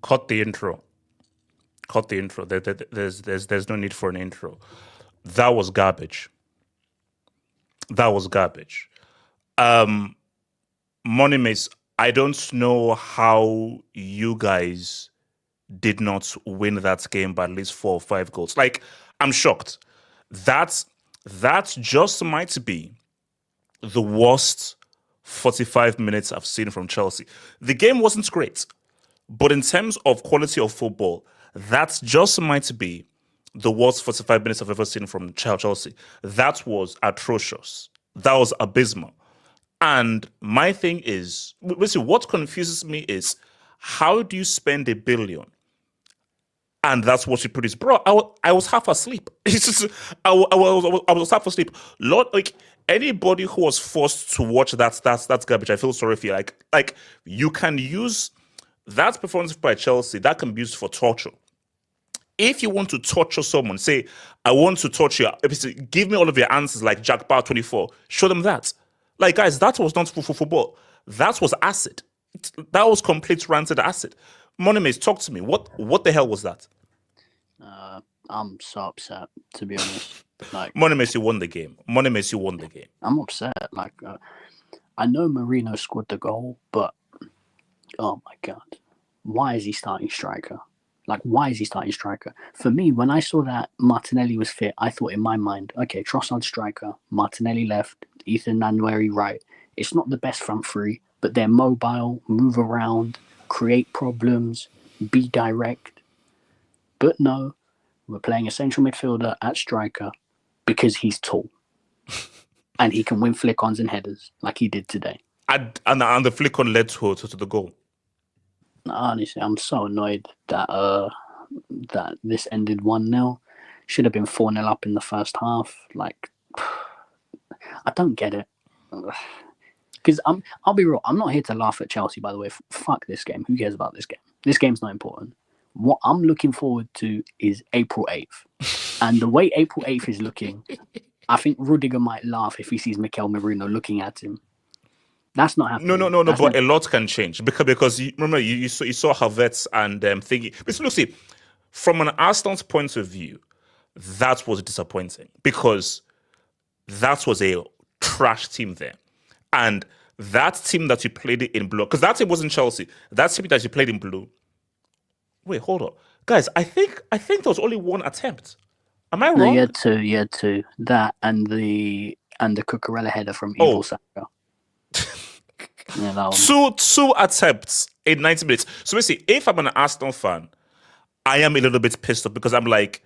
Cut the intro. Cut the intro. There's no need for an intro. That was garbage. That was garbage. Money Mace, I don't know how you guys did not win that game by at least 4 or 5 goals. Like, I'm shocked. That just might be the worst 45 minutes I've seen from Chelsea. The game wasn't great, but in terms of quality of football, that just might be the worst 45 minutes I've ever seen from Chelsea. That was atrocious. That was abysmal. And my thing is, listen, what confuses me is, how do you spend $1 billion and that's what you produce? Bro, I was half asleep. It's just, I was half asleep. Lord, like, anybody who was forced to watch that's garbage, I feel sorry for you. Like you can use that performance by Chelsea, that can be used for torture. If you want to torture someone, say, I want to torture you, give me all of your answers like Jack Bar 24, show them that. Like, guys, that was not for football. That was acid. That was complete rancid acid. Moneymaze, talk to me. What the hell was that? I'm so upset, to be honest. Like, Moneymaze, you won the game. Moneymaze, you won the game. I'm upset. Like, I know Marino scored the goal, but oh my god, why is he starting striker? Like, why is he starting striker? For me, when I saw that Martinelli was fit, I thought in my mind, okay, Trossard striker, Martinelli left, Ethan Nwaneri right. It's not the best front three, but they're mobile, move around, create problems, be direct. But no, we're playing a central midfielder at striker because he's tall. And he can win flick-ons and headers like he did today. And the flick-on led to the goal. Honestly, I'm so annoyed that this ended 1-0. Should have been 4-0 up in the first half. Like, I don't get it. Because I'll be real, I'm not here to laugh at Chelsea, by the way. Fuck this game. Who cares about this game? This game's not important. What I'm looking forward to is April 8th. And the way April 8th is looking, I think Rudiger might laugh if he sees Mikel Merino looking at him. That's not happening. No. But a lot can change because remember you saw Havertz and thingy. But look, see, from an Arsenal's point of view, that was disappointing because that was a trash team there, and that team that you played in blue, because that team wasn't Chelsea. That team that you played in blue. Wait, hold on, guys. I think there was only one attempt. Am I wrong? No, you had two. That and the Cucurella header from Evil Saka. Yeah, two attempts in 90 minutes. So basically, if I'm an Arsenal fan, I am a little bit pissed off because I'm like,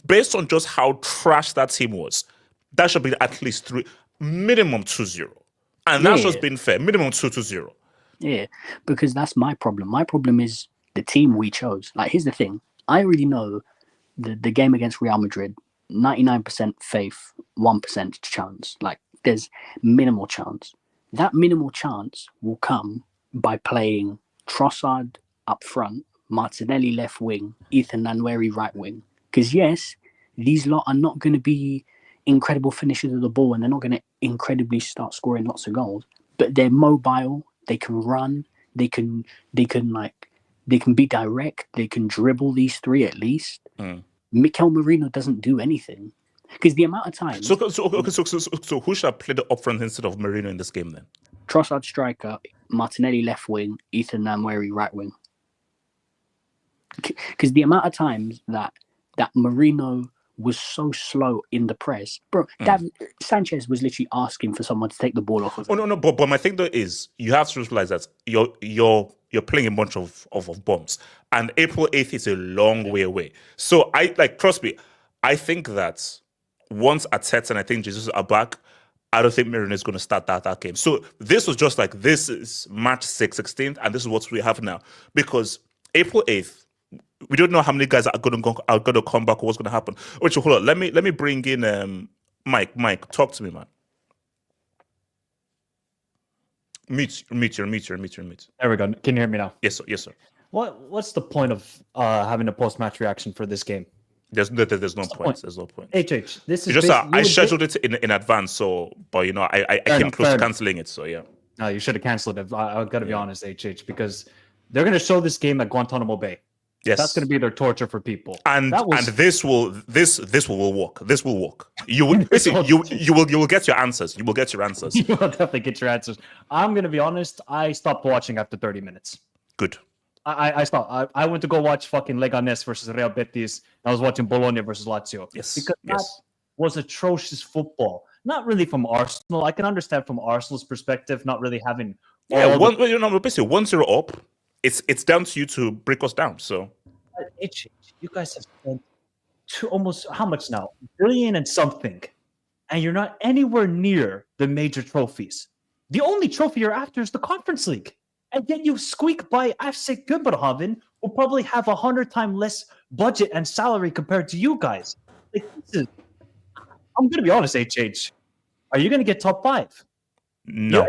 based on just how trash that team was, that should be at least 3, minimum 2-0. And that's just been fair. Minimum 2-0. Yeah, because that's my problem. My problem is the team we chose. Like, here's the thing. I already know the game against Real Madrid, 99% faith, 1% chance. Like, there's minimal chance. That minimal chance will come by playing Trossard up front, Martinelli left wing, Ethan Nwaneri right wing. Because yes, these lot are not going to be incredible finishers of the ball and they're not going to incredibly start scoring lots of goals. But they're mobile, they can run, they can be direct, they can dribble, these three at least. Mikel Merino doesn't do anything. Because the amount of time... So who should have played up front instead of Merino in this game then? Trossard striker, Martinelli left wing, Ethan Nwaneri right wing. Because the amount of times that Merino was so slow in the press, bro. Sanchez was literally asking for someone to take the ball off of him. No. But my thing though is you have to realize that you're playing a bunch of bombs, and April 8th is a long way away. So trust me, I think that once Arteta and I think Jesus are back, I don't think Merino is going to start that game. So this was just like, this is March 16th, and this is what we have now. Because April 8th, we don't know how many guys are going to come back or what's going to happen. Wait, hold on. Let me bring in Mike. Mike, talk to me, man. Mute. There we go. Can you hear me now? Yes, sir. What's the point of having a post-match reaction for this game? There's no point. There's no point. This is just I scheduled it in advance, so but I came close to cancelling it. So yeah. No, you should have canceled it. I've got to be honest, HH, because they're going to show this game at Guantanamo Bay. Yes, that's going to be their torture for people. And this will work. This will work. You will get your answers. You will get your answers. You will definitely get your answers. I'm going to be honest. I stopped watching after 30 minutes. Good. I stopped. I went to go watch fucking Leganes versus Real Betis. I was watching Bologna versus Lazio. Yes. Because that was atrocious football. Not really from Arsenal. I can understand from Arsenal's perspective, not really having. Basically 1-0 up. It's down to you to break us down. So you guys have spent almost how much now? $1 billion and something, and you're not anywhere near the major trophies. The only trophy you're after is the Conference League, and yet you squeak by FC Köpenhamn, who probably have 100 times less budget and salary compared to you guys. I'm gonna be honest, HH. Are you gonna get top 5? No.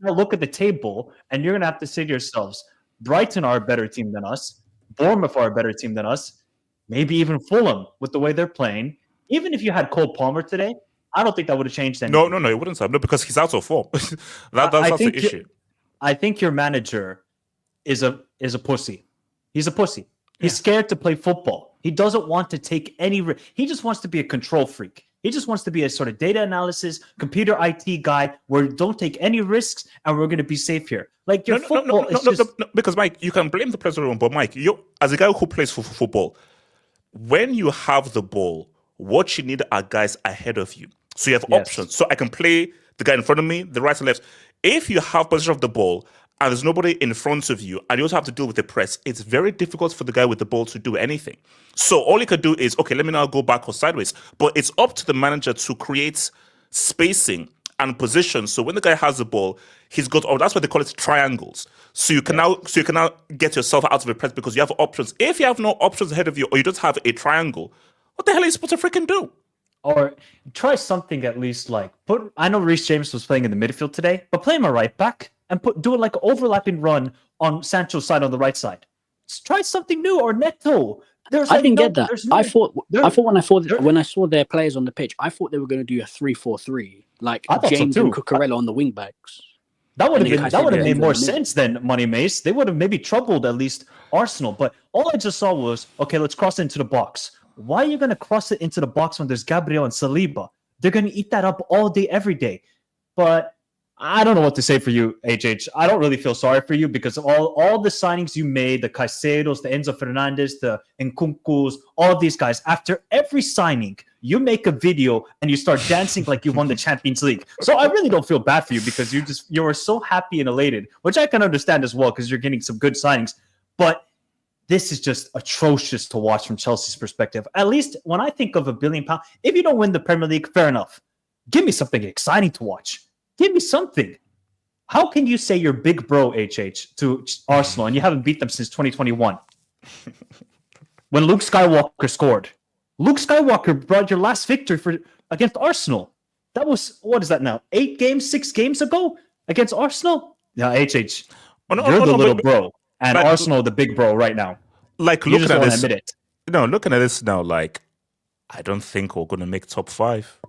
Now look at the table, and you're gonna have to say to yourselves, Brighton are a better team than us. Bournemouth are a better team than us. Maybe even Fulham with the way they're playing. Even if you had Cole Palmer today, I don't think that would have changed anything. No, it wouldn't have. No, because he's out of form. That's the issue. I think your manager is a pussy. He's a pussy. He's scared to play football. He doesn't want to take any risk. He just wants to be a control freak. He just wants to be a sort of data analysis, computer IT guy where don't take any risks and we're going to be safe here. Like your football is just... No, because Mike, you can blame the president, but Mike, you as a guy who plays for football, when you have the ball, what you need are guys ahead of you. So you have options. So I can play the guy in front of me, the right and left. If you have possession of the ball and there's nobody in front of you and you also have to deal with the press, it's very difficult for the guy with the ball to do anything. So all he could do is, okay, let me now go back or sideways. But it's up to the manager to create spacing and position. So when the guy has the ball, he's got, that's what they call it, triangles. So you can now get yourself out of the press because you have options. If you have no options ahead of you or you don't have a triangle, what the hell are you supposed to freaking do? Or try something at least like I know Reece James was playing in the midfield today, but play him a right back and do it like an overlapping run on Sancho's side on the right side. Just try something new or Neto. I didn't get that. I thought when I saw their players on the pitch, I thought they were going to do a 3-4-3, like James and Cucurella on the wing backs. That would have made more sense than Money Mace. They would have maybe troubled at least Arsenal. But all I just saw was, okay, let's cross into the box. Why are you going to cross it into the box when there's Gabriel and Saliba? They're going to eat that up all day, every day. But I don't know what to say for you, HH. I don't really feel sorry for you because of all the signings you made, the Caicedos, the Enzo Fernandez, the Nkunkus, all of these guys, after every signing, you make a video and you start dancing like you won the Champions League. So I really don't feel bad for you because you were so happy and elated, which I can understand as well because you're getting some good signings. But this is just atrocious to watch from Chelsea's perspective. At least when I think of £1 billion, if you don't win the Premier League, fair enough. Give me something exciting to watch. Give me something. How can you say you're big bro, HH, to Arsenal and you haven't beat them since 2021? When Luke Skywalker scored. Luke Skywalker brought your last victory against Arsenal. That was, what is that now? 6 games ago against Arsenal? Yeah, HH. You're the little bro. And Arsenal, the big bro right now. Like, you looking at this, looking at this now, like, I don't think we're going to make top 5.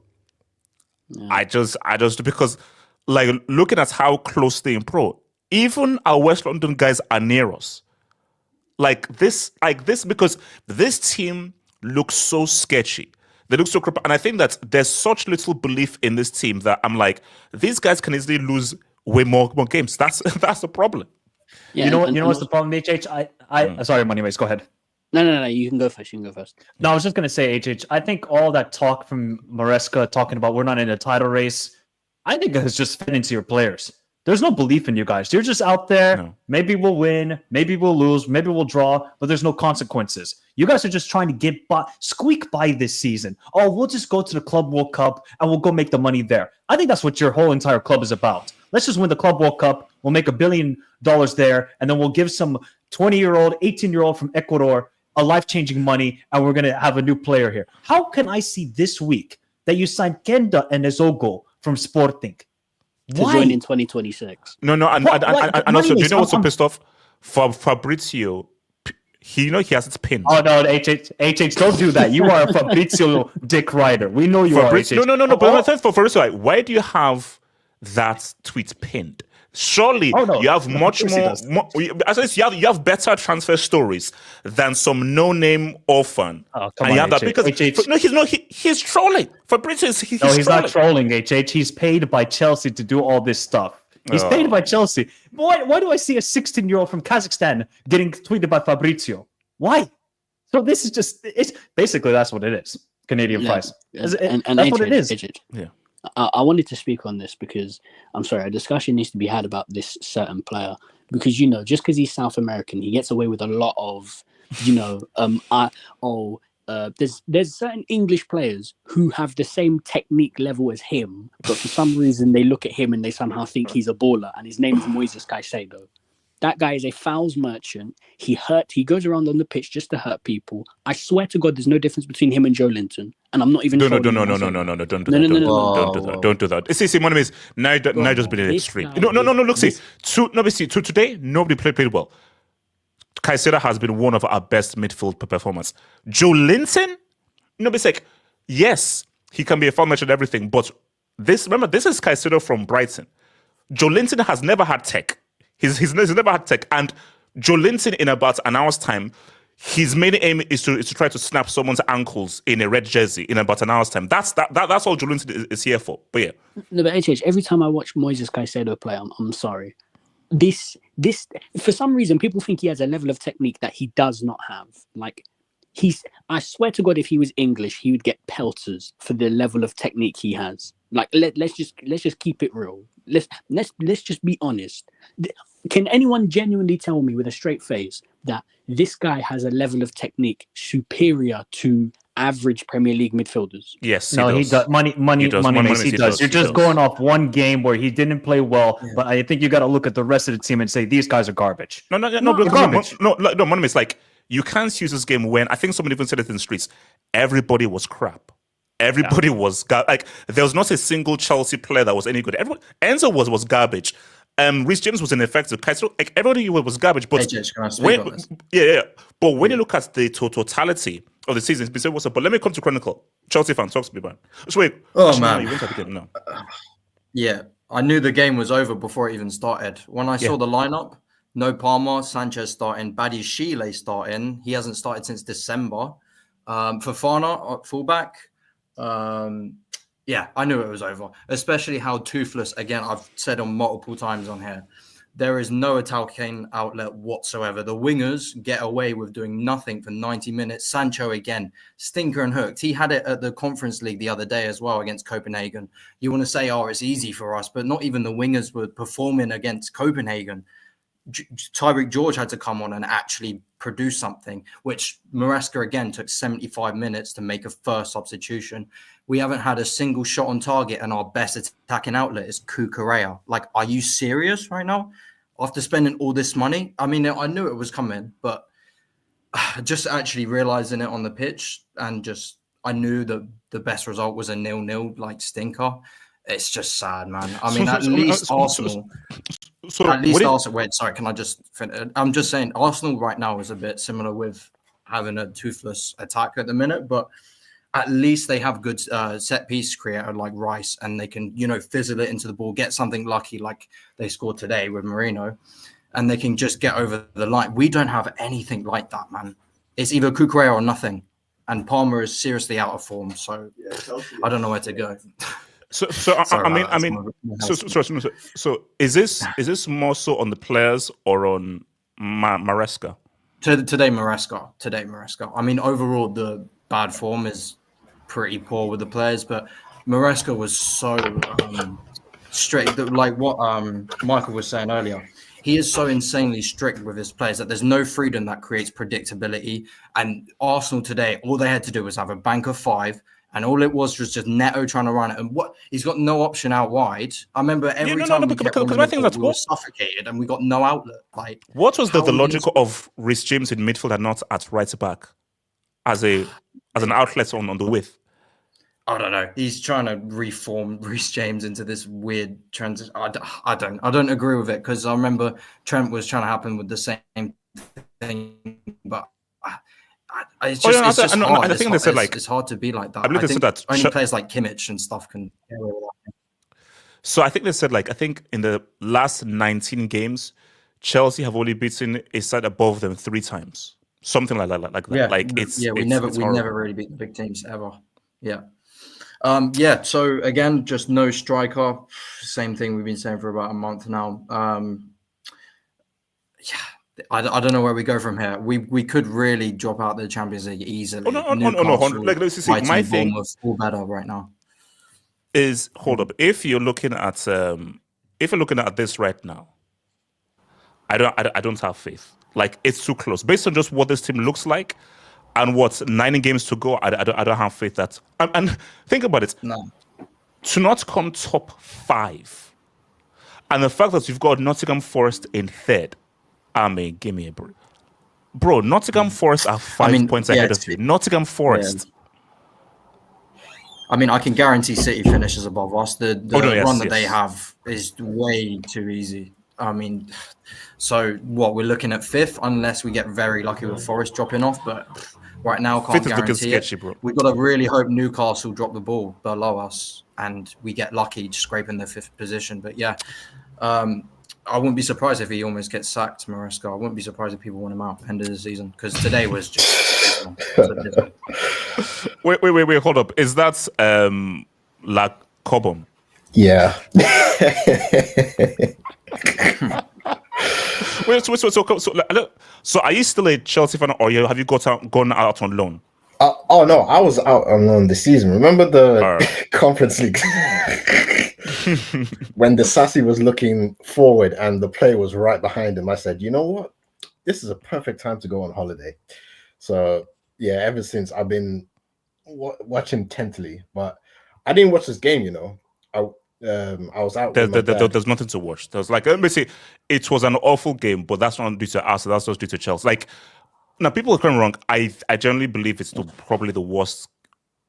Yeah. I just because, like, looking at how close they improve, even our West London guys are near us. Like this, because this team looks so sketchy. They look so crap, and I think that there's such little belief in this team that I'm like, these guys can easily lose way more games. That's the problem. Yeah, you know what's the problem, HH? Sorry, Moneyways, go ahead. No, you can go first. No, I was just going to say, HH, I think all that talk from Maresca talking about we're not in a title race, I think it's just fit into your players. There's no belief in you guys. You're just out there. No. Maybe we'll win. Maybe we'll lose. Maybe we'll draw. But there's no consequences. You guys are just trying to squeak by this season. Oh, we'll just go to the Club World Cup and we'll go make the money there. I think that's what your whole entire club is about. Let's just win the Club World Cup. We'll make $1 billion there. And then we'll give some 20-year-old, 18-year-old from Ecuador a life-changing money. And we're going to have a new player here. How can I see this week that you signed Kenda and Ezogo from Sporting? To join in 2026. No, and also, do you know what's so pissed off? For Fabrizio, he has its pinned. Oh no, HH, don't do that. You are a Fabrizio dick rider. We know you are. HH. No. But my sense for Fabrizio, like, why do you have that tweet pinned? Surely Oh, no. you have Of much course he more, does. as I say, you have better transfer stories than some no-name orphan. Oh, come And you on, have that HH. because he's trolling. For British, No, he's he's trolling. not trolling, HH. He's paid by Chelsea to do all this stuff. He's paid by Chelsea. Why do I see a 16-year-old from Kazakhstan getting tweeted by Fabrizio? Why? So this is just, it's basically that's what it is. Canadian fries. And That's what it is. Yeah. I wanted to speak on this because I'm sorry, a discussion needs to be had about this certain player because just because he's South American, he gets away with a lot of there's certain English players who have the same technique level as him, but for some reason they look at him and they somehow think he's a baller, and his name is Moises Caicedo. That guy is a fouls merchant. He goes around on the pitch just to hurt people. I swear to God, there's no difference between him and Joe Linton. And I'm not even No, don't do that. Don't do that. See, one of is now just been an extreme. No. Look, today nobody played well. Caicedo has been one of our best midfield performers. Joe Linton, it's like, yes, he can be a foul merchant and everything, but this is Caicedo from Brighton. Joe Linton has never had tech. He's never had tech, and Joe Linton in about an hour's time, his main aim is to try to snap someone's ankles in a red jersey in about an hour's time. That's all Joe Linton is here for. But yeah, no, but HH, every time I watch Moises Caicedo play, I'm sorry. This for some reason people think he has a level of technique that he does not have. Like I swear to God, if he was English, he would get pelters for the level of technique he has. Like let's just keep it real. Let's just be honest. Can anyone genuinely tell me with a straight face that this guy has a level of technique superior to average Premier League midfielders? Yes, he does. Money, he does. You're just going off one game where he didn't play well, but I think you got to look at the rest of the team and say these guys are garbage. No, garbage. No, Money is like, you can't use this game when, I think someone even said it in the streets, everybody was crap. Everybody was like, there was not a single Chelsea player that was any good. Enzo was garbage. Rhys James was ineffective. Like, everybody was garbage. But But when you look at the totality of the season, it's been what's up. But let me come to Chronicle. Chelsea fan, talk to me, man. So wait. Man. You went at the game. No. Yeah, I knew the game was over before it even started. When I saw the lineup, no Palmer, Sanchez starting, Badiashile starting. He hasn't started since December. Fofana, fullback. Yeah, I knew it was over, especially how toothless, again, I've said on multiple times on here, there is no attacking outlet whatsoever. The wingers get away with doing nothing for 90 minutes. Sancho, again, stinker and hooked. He had it at the Conference League the other day as well against Copenhagen. You want to say, it's easy for us, but not even the wingers were performing against Copenhagen. Tyreek George had to come on and actually produce something, which Maresca again took 75 minutes to make a first substitution. We haven't had a single shot on target, and our best attacking outlet is Cucurella. Like, are you serious right now? After spending all this money? I mean, I knew it was coming, but just actually realizing it on the pitch, and just I knew that the best result was a 0-0 like stinker. It's just sad, man. I mean, at least Arsenal. Wait, sorry, can I just finish? I'm just saying Arsenal right now is a bit similar with having a toothless attack at the minute, but at least they have good set piece creator like Rice, and they can, fizzle it into the ball, get something lucky like they scored today with Marino, and they can just get over the line. We don't have anything like that, man. It's either Cucurella or nothing, and Palmer is seriously out of form, so I don't know where to go. So is this more so on the players or on Maresca? Today, Maresca. I mean, overall, the bad form is pretty poor with the players, but Maresca was so strict. Like what Michael was saying earlier, he is so insanely strict with his players that there's no freedom that creates predictability. And Arsenal today, all they had to do was have a bank of 5. And all it was just Neto trying to run it. And he's got no option out wide. I remember every time we were suffocated and we got no outlet. Like, what was the logic of Rhys James in midfield and not at right back as an outlet on the width? I don't know. He's trying to reform Rhys James into this weird transition. I don't agree with it, because I remember Trent was trying to happen with the same thing, but it's just hard. I think they said it's hard to be like that. I think that only players like Kimmich and stuff can. So I think they said, like, I think in the last 19 games, Chelsea have only beaten a side above them 3 times. Something like that. Yeah, Like it's we it's horrible. never really beat the big teams ever. Yeah. So again, just no striker. Same thing we've been saying for about a month now. I don't know where we go from here. We could really drop out the Champions League easily. Oh, no. Newcastle, Like, let's see. Brighton, My thing Bournemouth, all better right now. is, hold up. If you're looking at this right now, I don't have faith. Like, it's too close. Based on just what this team looks like and what's 9 games to go, I don't have faith that. And think about it. No. To not come top 5, and the fact that you've got Nottingham Forest in 3rd, I mean, give me a break. Bro, Nottingham Forest are 5 points ahead of you. Nottingham Forest. Yeah. I mean, I can guarantee City finishes above us. The run that they have is way too easy. I mean, so what, we're looking at 5th unless we get very lucky with Forest dropping off, but right now can't guarantee sketchy, it. Bro. We've got to really hope Newcastle drop the ball below us and we get lucky just scraping the 5th position. But yeah, I wouldn't be surprised if he almost gets sacked, Maresca. I wouldn't be surprised if people want him out end of the season because today was just Wait, hold up. Is that La Cobham? Yeah. Wait, so are you still a Chelsea fan, or have you gone out on loan? Oh no, I was out on loan this season. Remember the Conference League when the Sassy was looking forward and the play was right behind him? I said, you know what, this is a perfect time to go on holiday. So yeah, ever since I've been watching intently, but I didn't watch this game. You know, I was out. There's nothing to watch. There's like, let me see, it was an awful game, but that's not due to us. That's just due to Chelsea. Like, now people are going wrong. I generally believe it's probably the worst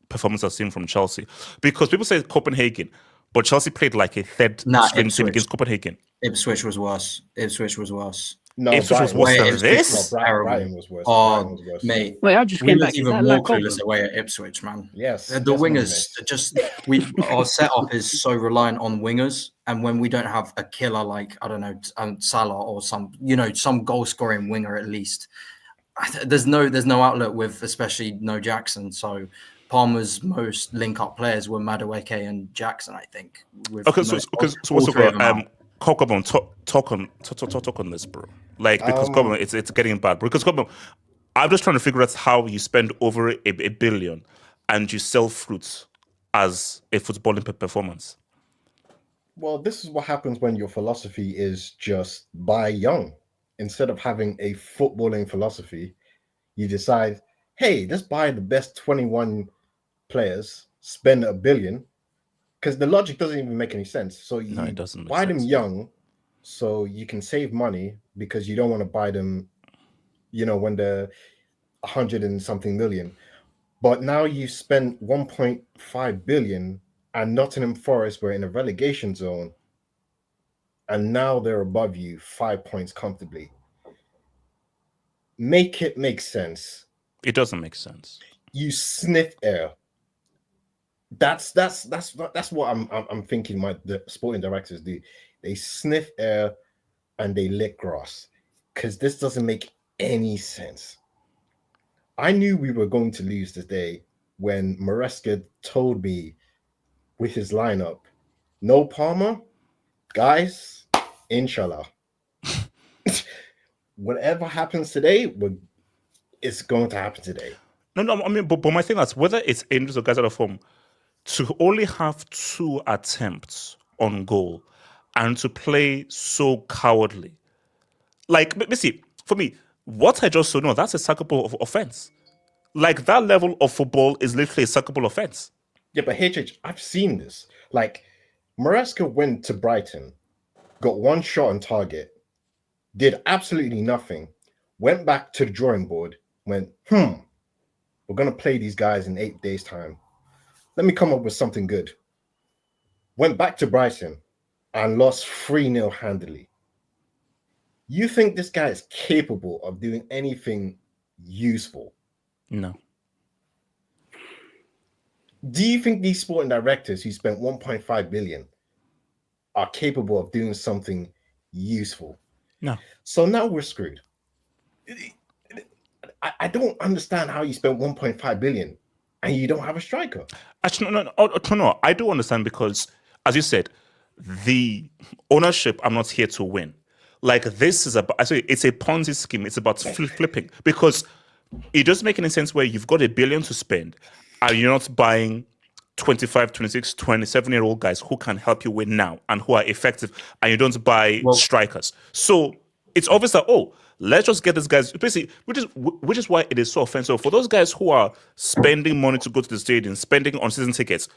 performance I've seen from Chelsea because people say Copenhagen, but Chelsea played like a third string team against Copenhagen. Ipswich was worse. No, Ipswich was worse than this. Brighton was worse. Oh, mate. Wait, I just came back. Even more clueless away at Ipswich, man. Yes. The wingers our setup is so reliant on wingers, and when we don't have a killer like, I don't know, Salah or some goal scoring winger at least, there's no outlet with, especially no Jackson. So Palmer's most link-up players were Madueke and Jackson, I think. Okay, so what's up? Cockburn, talk on this, bro. Like, because Cockburn, it's getting bad, bro. Because Cockburn, I'm just trying to figure out how you spend over a billion and you sell fruits as a footballing performance. Well, this is what happens when your philosophy is just buy young. Instead of having a footballing philosophy, you decide, hey, let's buy the best 21 players, spend $1 billion. Because the logic doesn't even make any sense. So you buy them young so you can save money because you don't want to buy them, when they're 100 and something million. But now you spend 1.5 billion and Nottingham Forest were in a relegation zone. And now they're above you 5 points comfortably. Make it make sense. It doesn't make sense. You sniff air. That's what I'm thinking. The sporting directors do. They sniff air and they lick grass because this doesn't make any sense. I knew we were going to lose today when Maresca told me with his lineup, no Palmer, guys, inshallah. Whatever happens today, it's going to happen today. No, I mean, but my thing is, whether it's Angels or guys out of form, to only have 2 attempts on goal and to play so cowardly. Like, let me see, for me, what I just saw, no, that's a sackable offense. Like, that level of football is literally a sackable offense. Yeah, but HH, I've seen this. Like, Maresca went to Brighton, got 1 shot on target, did absolutely nothing, went back to the drawing board, went, we're going to play these guys in 8 days' time. Let me come up with something good. Went back to Brighton and lost 3-0 handily. You think this guy is capable of doing anything useful? No. Do you think these sporting directors who spent 1.5 billion are capable of doing something useful. No. So now we're screwed. I don't understand how you spent 1.5 billion and you don't have a striker. Actually, no. I do understand because, as you said, the ownership are not here to win. Like this is it's a Ponzi scheme. It's about flipping because it doesn't make any sense where you've got $1 billion to spend and you're not buying 25, 26, 27-year-old guys who can help you win now and who are effective, and you don't buy strikers. So it's obvious that, let's just get these guys, basically, which is why it is so offensive. For those guys who are spending money to go to the stadium, spending on season tickets,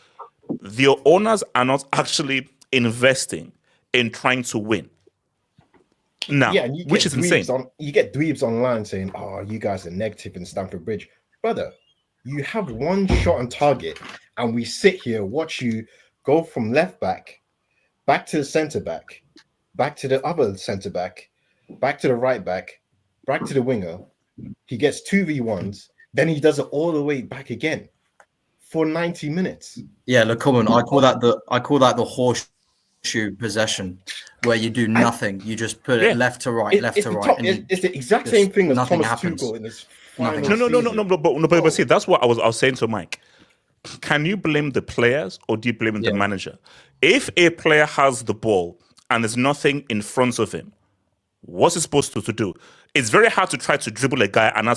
the owners are not actually investing in trying to win. Now, which is insane. You get dweebs online saying, you guys are negative in Stamford Bridge. Brother, you have one shot on target, and we sit here, watch you go from left back to the centre back, back to the other centre back, back to the right back, back to the winger. He gets 2v1s, then he does it all the way back again for 90 minutes. Yeah, look, Common, I call that the horseshoe possession, where you do nothing. You just put it left to right, left to right. It's the exact same thing as Thomas Tuchel in his final season. But see, that's what I was saying to Mike. Can you blame the players or do you blame the manager? If a player has the ball and there's nothing in front of him, what's he supposed to do? It's very hard to try to dribble a guy and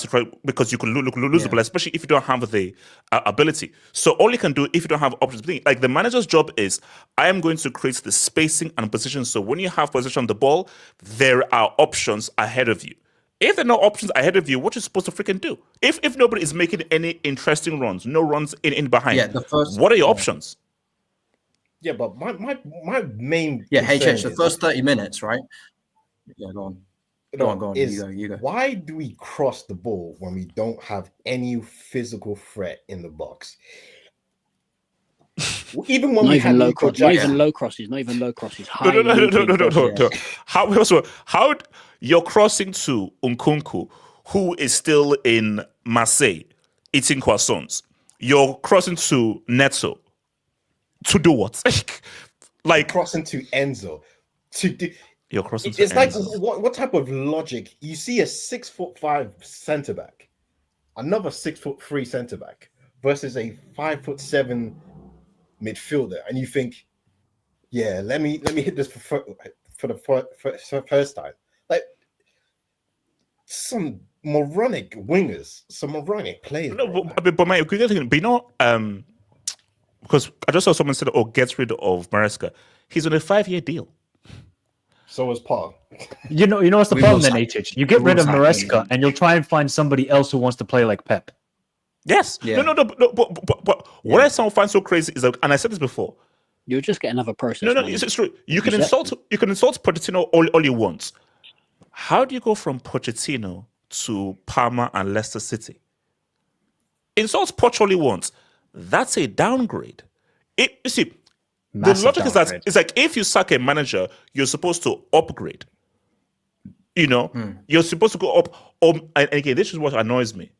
because you can lose the ball, especially if you don't have the ability. So all you can do if you don't have options, like the manager's job is, I am going to create the spacing and position. So when you have position on the ball, there are options ahead of you. If there are no options ahead of you, what are you supposed to freaking do? If nobody is making any interesting runs, no runs in behind, what are your options? Yeah, but my main the first 30 minutes, right? Yeah, go on. Go on. You go. Why do we cross the ball when we don't have any physical threat in the box? Even when we had low crosses, not even low crosses. High no. How you're crossing to Nkunku, who is still in Marseille eating croissants. You're crossing to Neto to do what? Like crossing to Enzo to do. You're crossing it's like Enzo. what type of logic? You see a 6'5" centre back, another 6'3" centre back versus a 5'7" midfielder, and you think, let me hit this for the first time. Like some moronic wingers, some moronic players. No, but my thing, because I just saw someone said, get rid of Maresca. He's on a 5-year deal. So was Paul. You know what's the problem then, HH? You get rid of Maresca and you'll try and find somebody else who wants to play like Pep. Yes. Yeah. No. But what I find so crazy is that, and I said this before, you'll just get another process. No, it's true. You can insult Pochettino all you want. How do you go from Pochettino to Parma and Leicester City? Insult Poch all you want. That's a downgrade. You see, the logic is that it's like if you sack a manager, you're supposed to upgrade. You're supposed to go up. And again, this is what annoys me.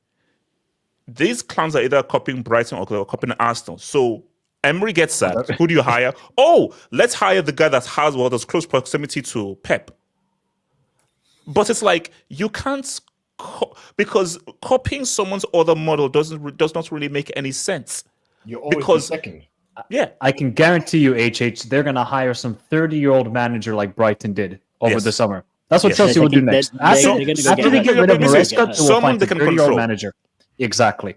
These clowns are either copying Brighton or copying Arsenal. So Emery gets sacked. Who do you hire? Let's hire the guy that has close proximity to Pep. But it's like you can't because copying someone's other model does not really make any sense. You're always second. Yeah, I can guarantee you, HH, they're going to hire some 30-year-old manager like Brighton did over the summer. That's what Chelsea will do next. After they get rid of Maresca, they will find a 30-year-old manager. Exactly.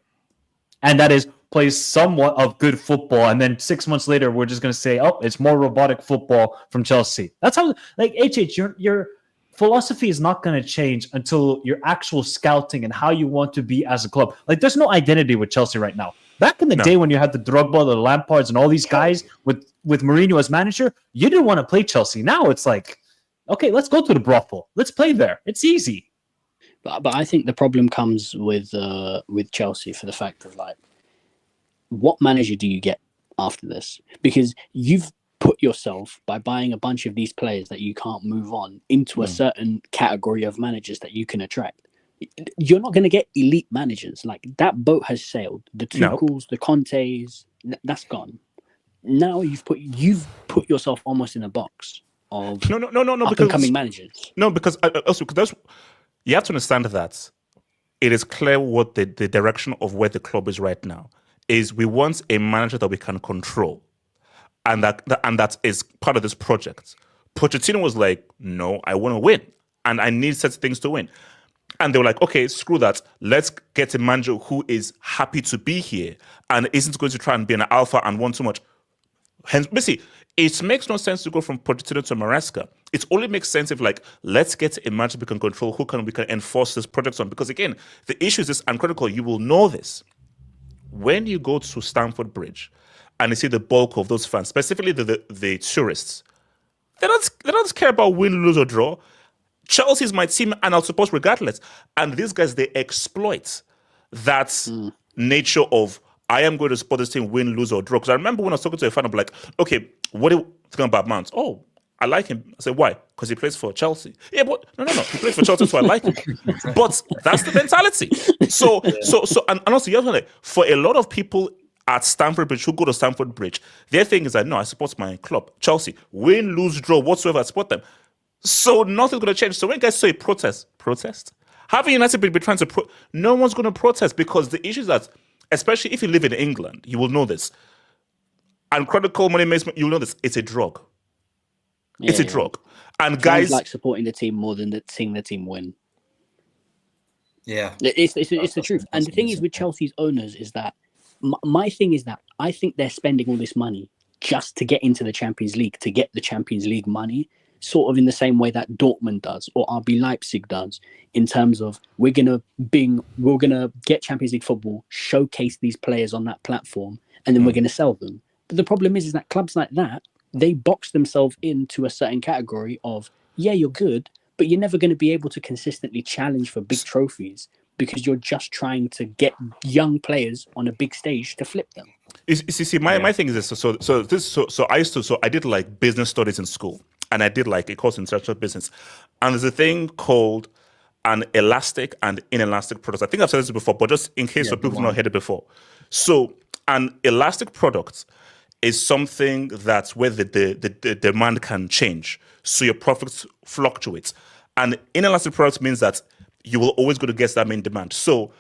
And that is plays somewhat of good football, and then 6 months later, we're just going to say, it's more robotic football from Chelsea. That's how, HH, your philosophy is not going to change until your actual scouting and how you want to be as a club. There's no identity with Chelsea right now. Back in the day when you had the Drogba, the Lampards, and all these guys with Mourinho as manager, you didn't want to play Chelsea. Now it's like, okay, let's go to the brothel. Let's play there. It's easy. But I think the problem comes with Chelsea for the fact of what manager do you get after this? Because you've put yourself by buying a bunch of these players that you can't move on into a certain category of managers that you can attract. You're not going to get elite managers. That boat has sailed. The Tuchels, the Contes, that's gone. now you've put yourself almost in a box of No, up and coming managers. No, because also because you have to understand that it is clear what the direction of where the club is right now is. We want a manager that we can control, and that is part of this project. Pochettino was like, no, I want to win, and I need certain things to win. And they were like, okay, screw that. Let's get a manager who is happy to be here and isn't going to try and be an alpha and want too much. Hence, basically, it makes no sense to go from Pochettino to Maresca. It only makes sense if, like, let's get a manager we can control, we can enforce this project on. Because again, the issue is this, and critical, you will know this. When you go to Stamford Bridge and you see the bulk of those fans, specifically the tourists, they don't care about win, lose, or draw. Chelsea's my team, and I'll support regardless. And these guys, they exploit that nature of, I am going to support this team, win, lose, or draw. Because I remember when I was talking to a fan, I'm like, okay, what do you think about Mount? Oh, I like him. I said, why? Because he plays for Chelsea. Yeah, but no. He plays for Chelsea, so I like him. But that's the mentality. So, and also, you have to, like, for a lot of people at Stamford Bridge who go to Stamford Bridge, their thing is that, no, I support my club, Chelsea. Win, lose, draw, whatsoever, I support them. So nothing's going to change. So when guys say protest, having United be trying to no one's going to protest, because the issue is that, especially if you live in England, you will know this. And critical money management, you'll know this. It's a drug. It's a drug. And guys like supporting the team more than seeing the team win. Yeah, it's the truth. And the thing is with Chelsea's owners is that my thing is that I think they're spending all this money just to get into the Champions League, to get the Champions League money. Sort of in the same way that Dortmund does or RB Leipzig does, in terms of we're gonna get Champions League football, showcase these players on that platform, and then we're gonna sell them. But the problem is that clubs like that, they box themselves into a certain category of, yeah, you're good, but you're never going to be able to consistently challenge for big trophies because you're just trying to get young players on a big stage to flip them. See, my thing is this. So I did like business studies in school. And I did like a course in international business. And there's a thing called an elastic and inelastic product. I think I've said this before, but just in case people have not heard it before. So an elastic product is something that's where the demand can change. So your profits fluctuate. An inelastic product means that you will always go to get that main demand. So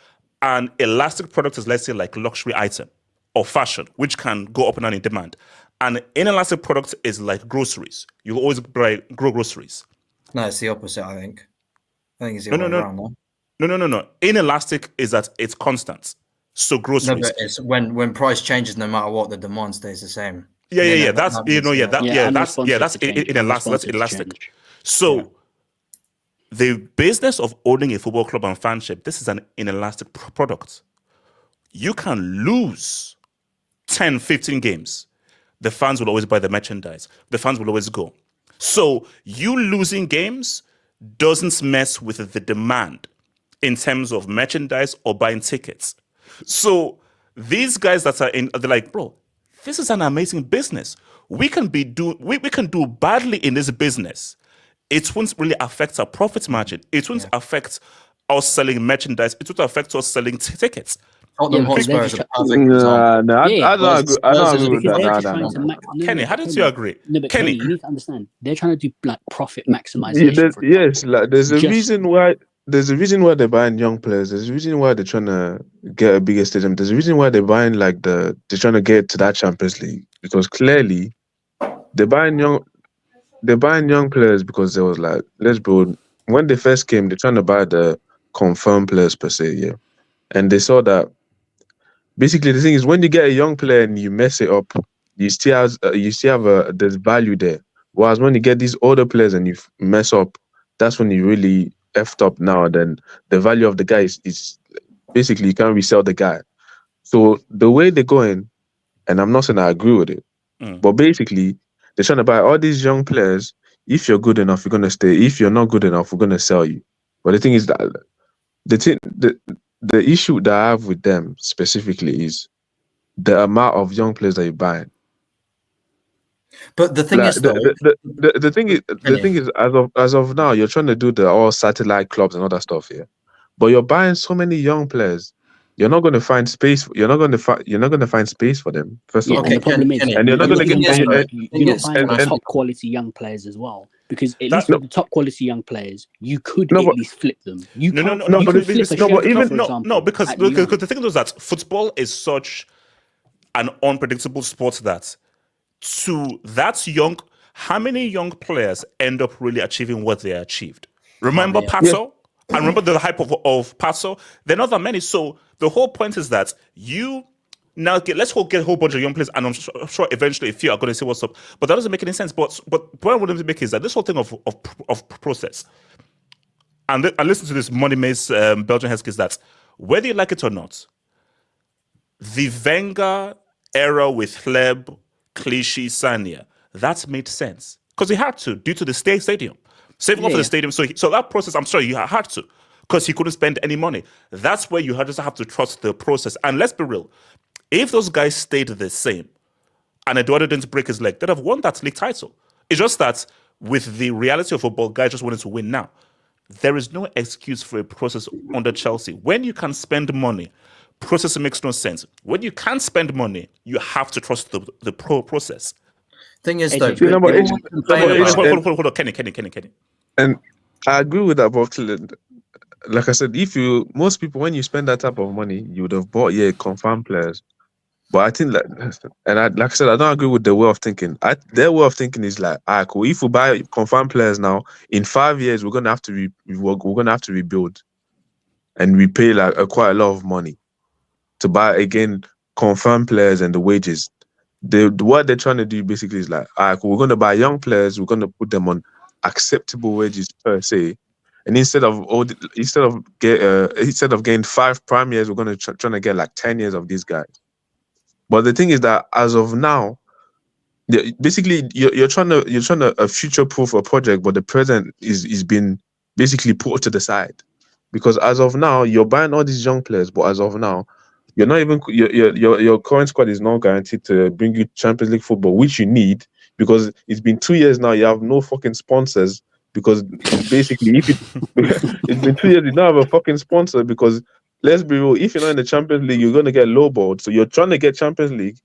an elastic product is, let's say, like luxury item or fashion, which can go up and down in demand. An inelastic product is like groceries. You always grow groceries. No, it's the opposite, I think. I think it's the other way around. No. Inelastic is that it's constant. So groceries. No, but it's when price changes, no matter what, the demand stays the same. Yeah. That's inelastic. That's elastic. So the business of owning a football club and fanship, this is an inelastic product. You can lose 10, 15 games. The fans will always buy the merchandise. The fans will always go. So you losing games doesn't mess with the demand in terms of merchandise or buying tickets. So these guys that are in, they're like, bro, this is an amazing business. We can do badly in this business. It won't really affect our profit margin. It won't affect us selling merchandise. It won't affect us selling tickets. Tottenham Hotspur is a perfect example. I don't agree with that. Kenny, how did you agree? No, but Kenny, you need to understand. They're trying to do like profit maximization. Yes, like there's a reason why. There's a reason why they're buying young players. There's a reason why they're trying to get a bigger stadium. There's a reason why they're buying they're trying to get to that Champions League, because clearly they're buying young players because there was like, let's build. When they first came, they're trying to buy the confirmed players per se, yeah, and they saw that. Basically, the thing is, when you get a young player and you mess it up, you still have there's value there. Whereas when you get these older players and you mess up, that's when you really effed up. Now, then the value of the guy is basically you can't resell the guy. So the way they're going, and I'm not saying I agree with it, but basically they're trying to buy all these young players. If you're good enough, you're gonna stay. If you're not good enough, we're gonna sell you. But the thing is that the issue that I have with them specifically is the amount of young players that you're buying. But the thing is, the thing is, as of now, you're trying to do the all satellite clubs and all that stuff here, but you're buying so many young players. you're not going to find space. You're not going to find space for them. First of all, and the problem is, and you're not going to get. you're not finding top quality young players as well. Because at least with the top quality young players, you could at least flip them. You because the thing is that football is such an unpredictable sport that how many young players end up really achieving what they achieved? Remember Pato? I remember the hype of Pato. There are not that many. So the whole point is that let's get a whole bunch of young players, and I'm sure eventually a few are going to say what's up. But that doesn't make any sense. But what I want to make is that this whole thing of process, and listen to this Money Mace Belgian Heskey, is that whether you like it or not, the Wenger era with Hleb, Clichy, Sanya, that made sense because he had to due to the stadium. Saving up for the stadium. So that process, I'm sorry, you had to because he couldn't spend any money. That's where you just have to trust the process. And let's be real. If those guys stayed the same and Eduardo didn't break his leg, they'd have won that league title. It's just that with the reality of football, guys just wanted to win now. There is no excuse for a process under Chelsea. When you can spend money, process makes no sense. When you can't spend money, you have to trust the process. Thing is, though, hold on, Kenny. And I agree with that, but like I said, most people, when you spend that type of money, you would have bought confirmed players. But I think like I said, I don't agree with the way of thinking. Their way of thinking is like, cool. If we buy confirmed players now, in 5 years we're gonna have to rebuild, and we pay like quite a lot of money to buy again confirmed players and the wages. What they're trying to do basically is like, cool, we're going to buy young players, we're going to put them on acceptable wages per se, and instead of getting 5 prime years, we're going to trying to get like 10 years of these guys. But the thing is that as of now, basically you're trying to future-proof a project, but the present is being basically put to the side because as of now you're buying all these young players, but as of now, you're not even your current squad is not guaranteed to bring you Champions League football, which you need because it's been 2 years now. You have no fucking sponsors because basically, it's been 2 years, you don't have a fucking sponsor because let's be real, if you're not in the Champions League, you're gonna get lowballed. So you're trying to get Champions League,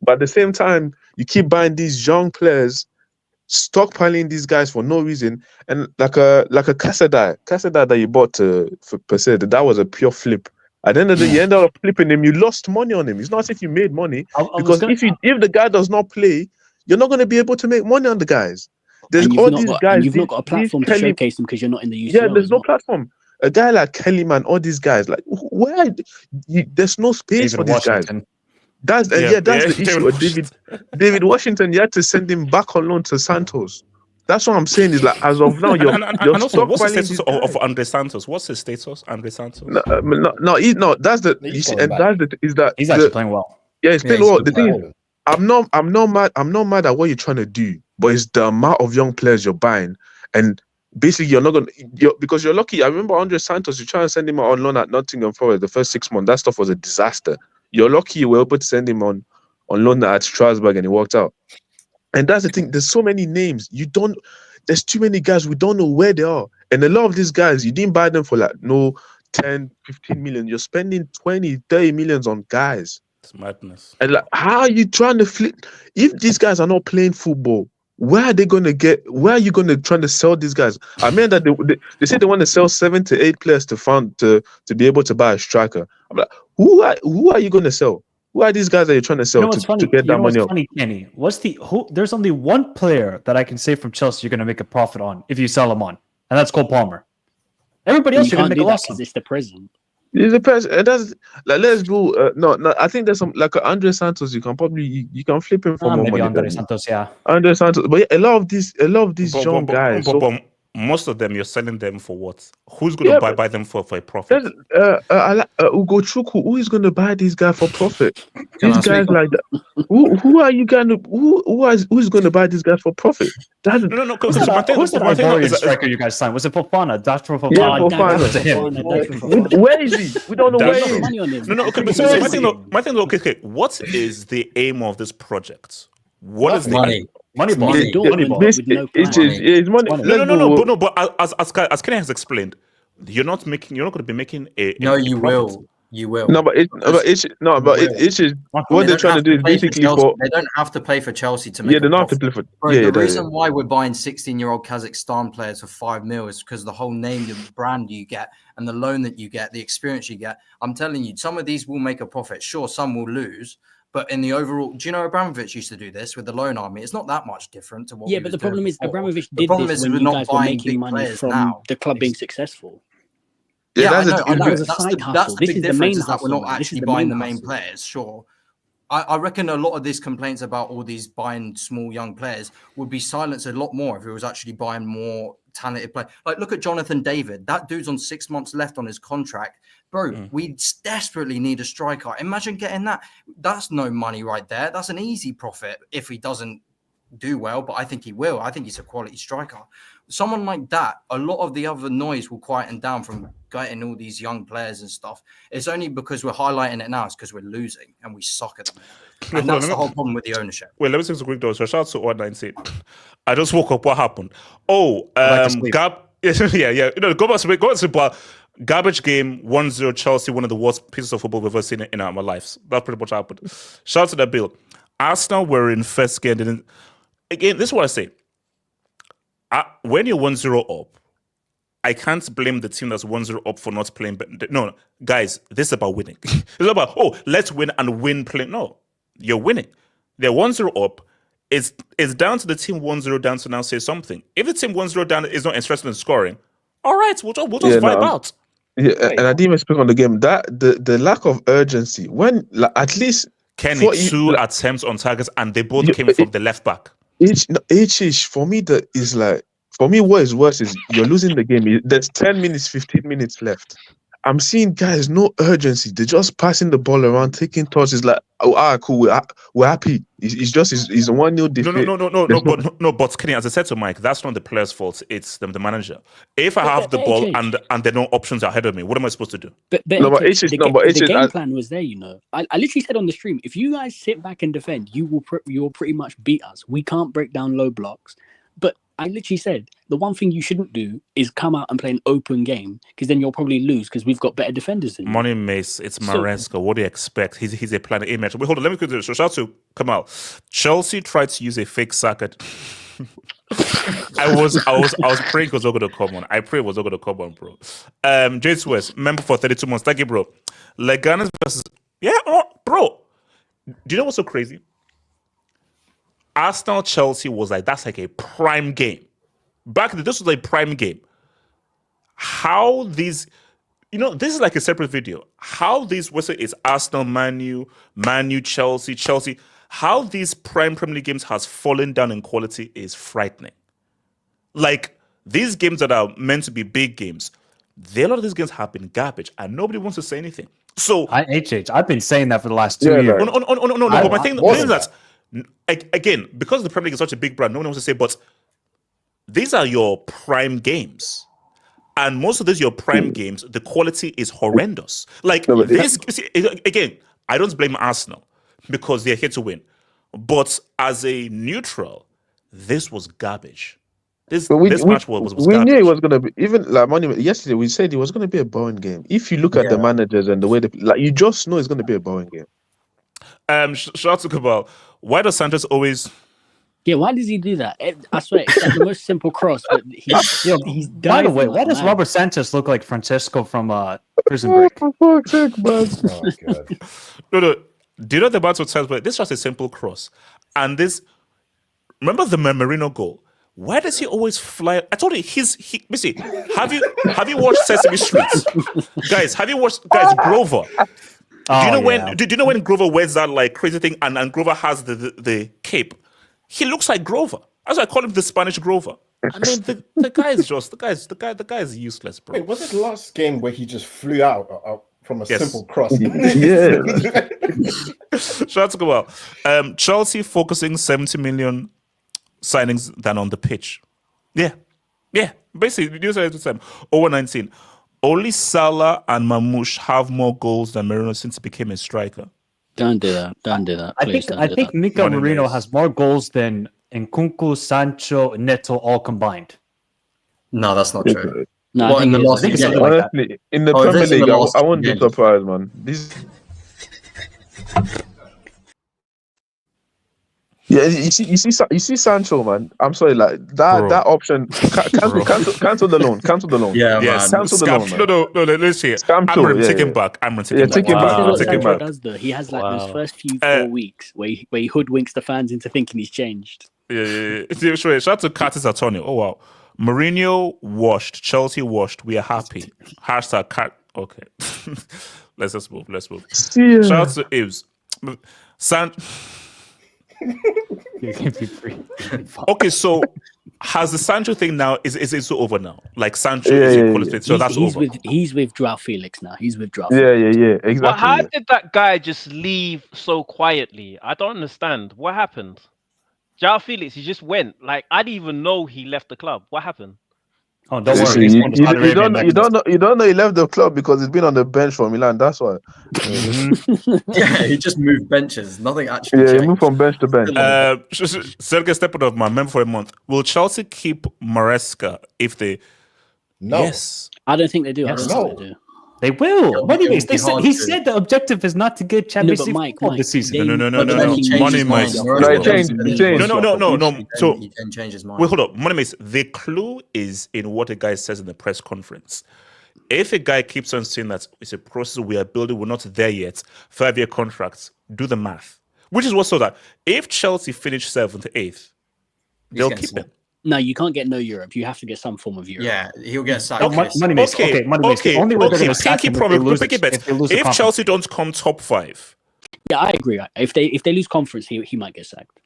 but at the same time, you keep buying these young players, stockpiling these guys for no reason, and like a Casadai that you bought for per se, that was a pure flip. At the end of the day, you ended up flipping him. You lost money on him. It's not as if you made money because if the guy does not play, you're not going to be able to make money on the guys. There's all these guys. And you've not got a platform to showcase them because you're not in the UCL. Yeah, there's no platform. A guy like Kelly, man, all these guys, like there's no space David for these Washington. guys. That's the issue. David Washington, you had to send him back on loan to Santos. That's what I'm saying is like as of now, you're also, what's the status of Andre Santos? What's his status, Andre Santos? No. That's the issue, and is that he's actually playing well. Yeah, he's playing well. The thing is, I'm not mad at what you're trying to do, but it's the amount of young players you're buying, and basically because you're lucky. I remember Andre Santos, you try to send him on loan at Nottingham Forest the first 6 months. That stuff was a disaster. You're lucky you were able to send him on loan at Strasbourg and he worked out. And that's the thing. There's so many names. There's too many guys. We don't know where they are. And a lot of these guys, you didn't buy them for like 10, 15 million. You're spending 20, 30 millions on guys. It's madness. And like, how are you trying to flip? If these guys are not playing football, where are you going to try to sell these guys? I mean that they say they want to sell 7 to 8 players to be able to buy a striker. I'm like, who are you going to sell? Who are these guys that you're trying to sell to get that money up? Funny, Kenny? There's only one player that I can say from Chelsea you're going to make a profit on if you sell him on, and that's Cole Palmer. Everybody else you're going to make a loss on. It's the present. It's the present. That's like let's go. No. I think there's some like Andre Santos. You can flip him for more money. Andre Santos, yeah. Andre Santos, but yeah, a lot of these young guys. But most of them, you're selling them for what? Who's going to buy them for a profit? Ugo Chukwu, who is going to buy these guys for profit? These guys like that. Who are you going to? Who's going to buy these guys for profit? No. Who's the Ivorian striker you guys signed? Was it Fofana? Datro Fofana. Yeah, Fofana. Where is he? We don't know where he is. No. Okay, so my thing. Okay. What is the aim of this project? What is the money? Money. It's money. No. But as Kenny has explained, you're not going to be making a. No, you profit. will. You will. No, but it's just what they're trying to do is basically for. They don't have to play for Chelsea to make. Yeah, they don't have to play for. Bro, the reason why we're buying 16-year-old Kazakhstan players for $5 million is because the whole name, the brand you get, and the loan that you get, the experience you get. I'm telling you, some of these will make a profit. Sure, some will lose. But in the overall, do you know Abramovich used to do this with the loan army? It's not that much different to what. Yeah, but the problem is Abramovich did this when you guys were making money from the club being successful. Yeah, I know. That was a side hustle. This is the main hustle. We're not actually buying the main players. Sure, I reckon a lot of these complaints about all these buying small young players would be silenced a lot more if it was actually buying more talented players. Like, look at Jonathan David. That dude's on 6 months left on his contract. Bro, we desperately need a striker. Imagine getting that. That's no money right there. That's an easy profit if he doesn't do well, but I think he will. I think he's a quality striker. Someone like that, a lot of the other noise will quieten down from getting all these young players and stuff. It's only because we're highlighting it now. It's because we're losing and we suck at them. And that's the whole problem with the ownership. Wait, let me take a quick note. So shout out to 119. I just woke up. What happened? Oh, yeah. Go back to garbage game, 1-0 Chelsea, one of the worst pieces of football we've ever seen in our lives. That's pretty much what happened. Shout out to that bill. Arsenal were in first game. Again, this is what I say. When you're 1-0 up, I can't blame the team that's 1-0 up for not playing. No, guys, this is about winning. It's not about, let's win and win playing. No, you're winning. They're 1-0 up. It's down to the team 1-0 down to now say something. If the team 1-0 down is not interested in scoring, all right, we'll just vibe out. Yeah, and I didn't even speak on the game. That the lack of urgency when at least Kenny two attempts on targets and they both came from the left back. Each for me that is like for me what is worse is you're losing the game. There's 10 minutes, 15 minutes left. I'm seeing guys no urgency. They're just passing the ball around, taking tosses. Like, cool, we're happy. He's a 1-0 defeat. No, but Kenny, as I said to Mike, that's not the player's fault. It's the manager. If I have the ball and there are no options ahead of me, what am I supposed to do? The game plan was there. I literally said on the stream, if you guys sit back and defend, you will pretty much beat us. We can't break down low blocks. But I literally said the one thing you shouldn't do is come out and play an open game because then you'll probably lose because we've got better defenders than you. Money Mace, it's Maresca. What do you expect? He's a Planet A match. Wait, hold on. Let me quickly. So shout out to Kamal. Chelsea tried to use a fake Saka. I was praying it was not going to come on. I pray it was not going to come on, bro. James West, member for 32 months. Thank you, bro. Leganes versus bro. Do you know what's so crazy? Arsenal Chelsea was that's like a prime game. Back then, this was a prime game. How these, this is like a separate video. How these, it's Arsenal, Man U, Chelsea. How these prime Premier League games has fallen down in quality is frightening. Like these games that are meant to be big games, a lot of these games have been garbage, and nobody wants to say anything. So I've been saying that for the last 2 years. No. But my thing is that. Again, because the Premier League is such a big brand, no one wants to say, but these are your prime games. And most of these, your prime games, the quality is horrendous. Again, I don't blame Arsenal because they're here to win. But as a neutral, this was garbage. This match was garbage. We knew it was going to be, even like yesterday, we said it was going to be a boring game. If you look at the managers and the way you just know it's going to be a boring game. Shout out to Cabal. Why does Sanchez always? Yeah, why does he do that? I swear, it's like the most simple cross. But he's by the way, why does Robert Sanchez look like Francesco from Prison Break? No. Do you know the amount of times where this was a simple cross, and this? Remember the Marino goal? Why does he always fly? I told you Missy, have you watched Sesame Street? Guys, Grover? Do you know when Grover wears that like crazy thing and Grover has the cape? He looks like Grover. That's why I call him the Spanish Grover. I mean, the guy is useless, bro. Wait, was it the last game where he just flew out from a simple cross? Yeah. Shout out to Kamal. Chelsea focusing 70 million signings than on the pitch. Yeah. Basically, you said it to them. Over 19. Only Salah and Mamouche have more goals than Marino since he became a striker. Don't do that. I think Mika Marino has more goals than Nkunku, Sancho, Neto all combined. No, that's not true. No, What, in the last I think it's game? something like that. Honestly, in the Oh, if Premier it's in the League, last I won't be game. surprised, man. This. Yeah, you see Sancho, man. I'm sorry, like that Bro. option. Cancel the loan. Cancel the loan. Yeah, Yes, man. Cancel the loan, man. no. Let's see. Scam Amram, tool, take him yeah. back. Amram, take Yeah, him back. take him This back. is what Take him Sancho back. does, though. He has like Wow. those first few 4 weeks where he hoodwinks the fans into thinking he's changed. Yeah. Shout out to Curtis Antonio. Oh wow, Mourinho washed, Chelsea washed. We are happy. Hashtag cat. Okay, let's just move. Let's move. Yeah. Shout out to Ibs. Okay, so has the Sancho thing now? Is it over now? Like Sancho is in quality, so that's over. He's with Joao Felix now. He's with Joao. Yeah, exactly. But how did that guy just leave so quietly? I don't understand. What happened? Joao Felix, he just went. Like, I didn't even know he left the club. What happened? Oh, don't Listen, worry. you don't know he left the club because he's been on the bench for Milan. That's why. Yeah, he just moved benches. Nothing actually Yeah, changed. he moved from bench to bench. Sergei Stepanov, my member for a month. Will Chelsea keep Maresca if they? No. Yes. I don't think they do. I Yes. don't think they do. They will. It'll What do you be mean? He hard to. said the objective is not to get Champions but League Mike, football this season. No. But then he changed Money his mind. Mace. No, he changed. No. So He can change his mind. wait, hold up. Money Mace. The clue is in what a guy says in the press conference. If a guy keeps on saying that it's a process we are building, we're not there yet, 5-year contracts, do the math. Which is what so that if Chelsea finish 7th, 8th, they'll getting keep him. No, you can't get no Europe. You have to get some form of Europe. Yeah, he'll get sacked. Money Mace. Okay, Money Mace. The only way they're going to sack him if if Chelsea don't come top 5. Yeah, I agree. If they lose conference, he might get sacked.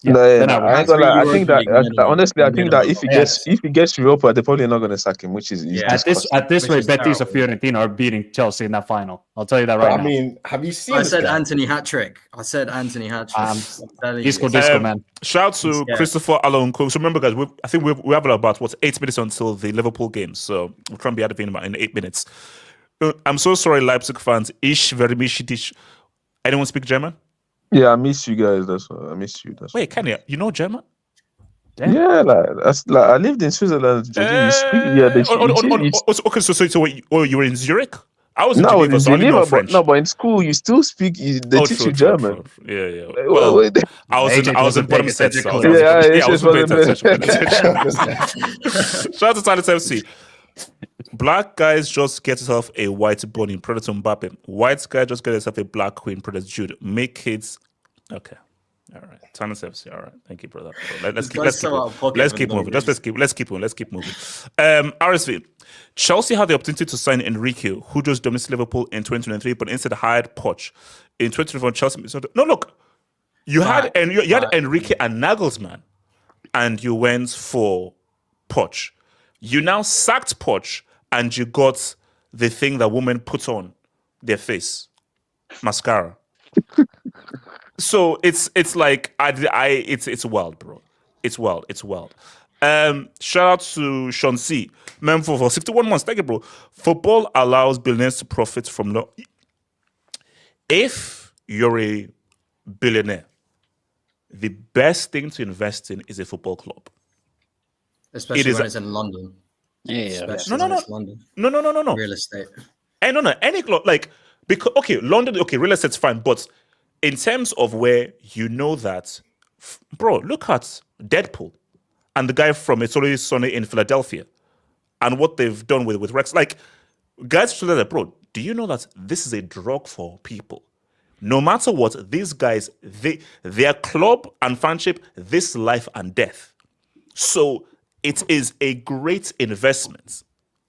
Yeah, No, then I ain't gonna lie. I think that honestly, I think that Yes. if he gets Europa, they're probably not gonna sack him, which is At this Which rate, is Betis or terrible. Fiorentina are beating Chelsea in that final. I'll tell you that But right I now. mean, have you seen I this said guy? Anthony hat-trick. I'm telling you. Disco, man. Shout out to Yeah. Christopher Alonco. So remember, guys, I think we have about 8 minutes until the Liverpool game. So we'll try and be out of here in 8 minutes. I'm so sorry, Leipzig fans. Ich vermisse. Anyone speak German? Yeah, I miss you guys. That's why I miss you. That's Wait, Kenya, you know German? Damn. yeah, I lived in Switzerland. You speak, Okay, so you were in Zurich? I was in no, Geneva, so I only know French. but in school you still speak. They teach you German. True. Yeah. Well, Well, I was AJ in wasn't bottom paying set. attention. So Yeah, I was it paying wasn't attention. Shout out to Talent FC. Black guys just get yourself a white bunny, Predator Mbappe. White guy just get yourself a black queen, Predator Jude. Make kids. Okay. All right. Talent FC. All right. Thank you, brother. Let's keep moving. Let's keep moving. RSV. Chelsea had the opportunity to sign Enrique, who just dominated Liverpool in 2023, but instead hired Poch. In 2024, Chelsea. No, look. You had Enrique and Nagelsmann, and you went for Poch. You now sacked Poch, and you got the thing that women put on their face, mascara. So it's like it's wild, bro. It's wild. Shout out to Sean C. Man for 61 months. Thank you, bro. Football allows billionaires to profit from no. If you're a billionaire, the best thing to invest in is a football club. Especially when it's in London. Yeah. London. No. Real estate. And no, any club because London, real estate's fine, but in terms of where you know that, bro, look at Deadpool and the guy from It's Always Sunny in Philadelphia and what they've done with Rex. Like, guys should that, bro, do you know that this is a drug for people? No matter what, these guys, their club and fanship, this life and death. So it is a great investment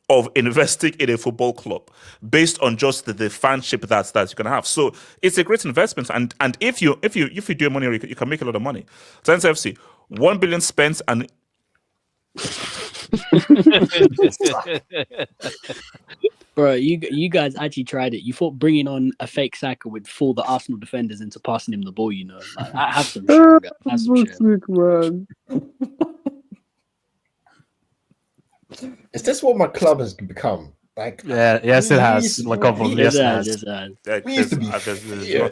of investing in a football club based on just the fanship that you're gonna have. So it's a great investment, and if you do your money, you can make a lot of money. Giants FC, 1 billion spent, and Bro, you guys actually tried it. You thought bringing on a fake Saka would fool the Arsenal defenders into passing him the ball. You know, like, I have some shit. Have some shit. man. Is this what my club has become? Like, Yes, it has. Look up, yes, it has. We used to be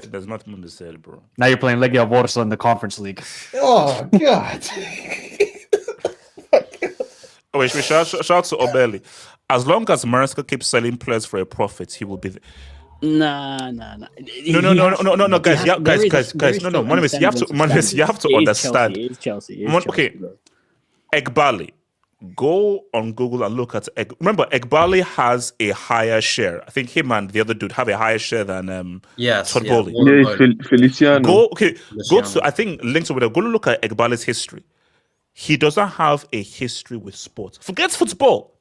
there's nothing on the sale, bro. Now you're playing Legia Warsaw in the Conference League. Oh God. Oh wait, shout out to Obeli. as long as Maresca keeps selling players for a profit, he will be. Nah. No, guys, no, Monimus, you have to understand. It is Chelsea. Okay, Egbali. Go on Google and look at remember, Egbali has a higher share. I think him and the other dude have a higher share than Todd Bowley. Feliciano. Go to, I think, links over there. Go look at Egbali's history. He doesn't have a history with sports. Forget football.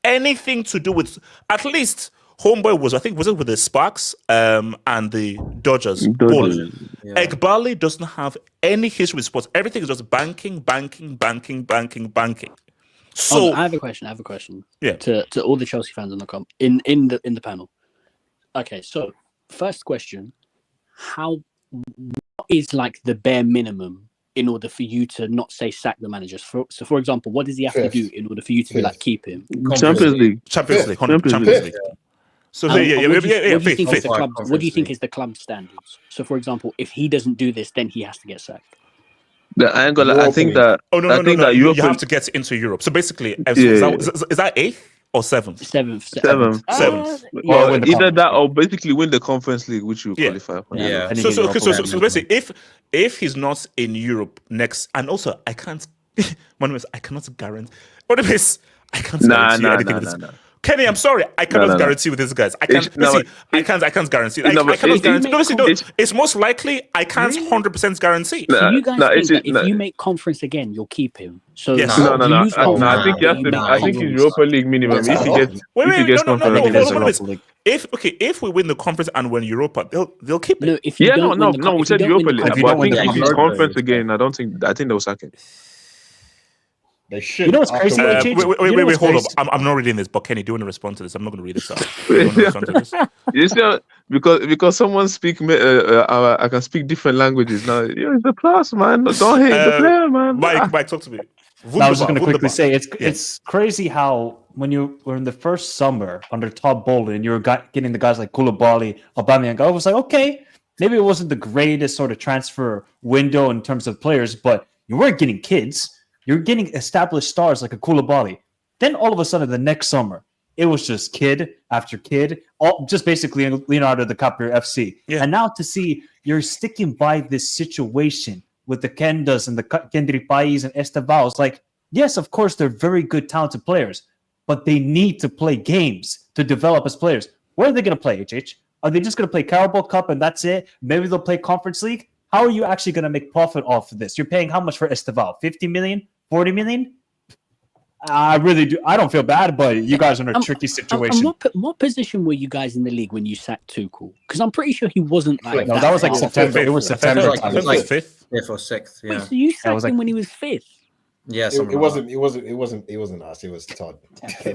Anything to do with, at least Homeboy was it with the Sparks and the Dodgers. Egbali doesn't have any history with sports. Everything is just banking. So I have a question. Yeah. To all the Chelsea fans in the panel. Okay, so first question: what is like the bare minimum in order for you to not say sack the managers? For example, what does he have to do in order for you to be like keep him? Champions League. Champions League. So What do you think is the club standards? So, for example, if he doesn't do this, then he has to get sacked. I think that. You have to get into Europe. So basically, is that 8th or 7th? 7th. Either that or basically win the Conference League, which you qualify for. Yeah. So basically, if he's not in Europe next, and also I cannot guarantee. I can't guarantee anything with this. Kenny, I'm sorry, I cannot guarantee with these guys. I can't guarantee. I cannot guarantee. It's most likely I can't 100% guarantee. So you guys think that if you make conference again, you'll keep him? So yes. I think he's Europa League minimum. If he gets Conference League. If we win the conference and win Europa, they'll keep it. We said Europa League. But I think if he's conference again, I think they'll sack him. They should. You know what's crazy? Wait, hold up. I'm not reading this, but Kenny, do you want to respond to this? I'm not going to read this out. You see, because someone speak, I can speak different languages now. It's the plus, man. Don't hate the player, man. Mike, talk to me. I was just going to quickly say it's crazy how when you were in the first summer under Todd Bowley and you were getting the guys like Koulibaly, Aubameyang, I was like, okay, maybe it wasn't the greatest sort of transfer window in terms of players, but you weren't getting kids. You're getting established stars like a Koulibaly. Then all of a sudden, the next summer, it was just kid after kid, all just basically Leonardo DiCaprio FC. Yeah. And now to see you're sticking by this situation with the Kendas and the Kendry Pais and Estevaos, like, yes, of course, they're very good, talented players, but they need to play games to develop as players. Where are they going to play, HH? Are they just going to play Carabao Cup and that's it? Maybe they'll play Conference League? How are you actually going to make profit off of this? You're paying how much for Estevao? 50 million? 40 million? I really do. I don't feel bad, but you guys are in a tricky situation. What position were you guys in the league when you sacked Tuchel? Because I'm pretty sure he wasn't like. No, that was like September. It was September. I think it was 5th. 5th or 6th. Yeah. Wait, so you sacked him when he was 5th? Yeah, it wasn't us. It was Todd. But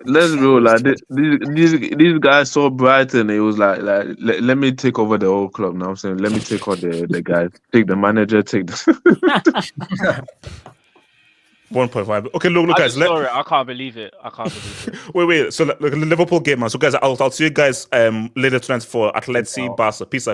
let's go. Like these guys saw Brighton. It was like let me take over the whole club. Now I'm saying let me take over the guys, take the manager, take the. 1.5. Okay, look, guys. Sorry, I can't believe it. Wait. So look, Liverpool game, man. So guys, I'll see you guys later tonight for Atleti, Barca. Peace.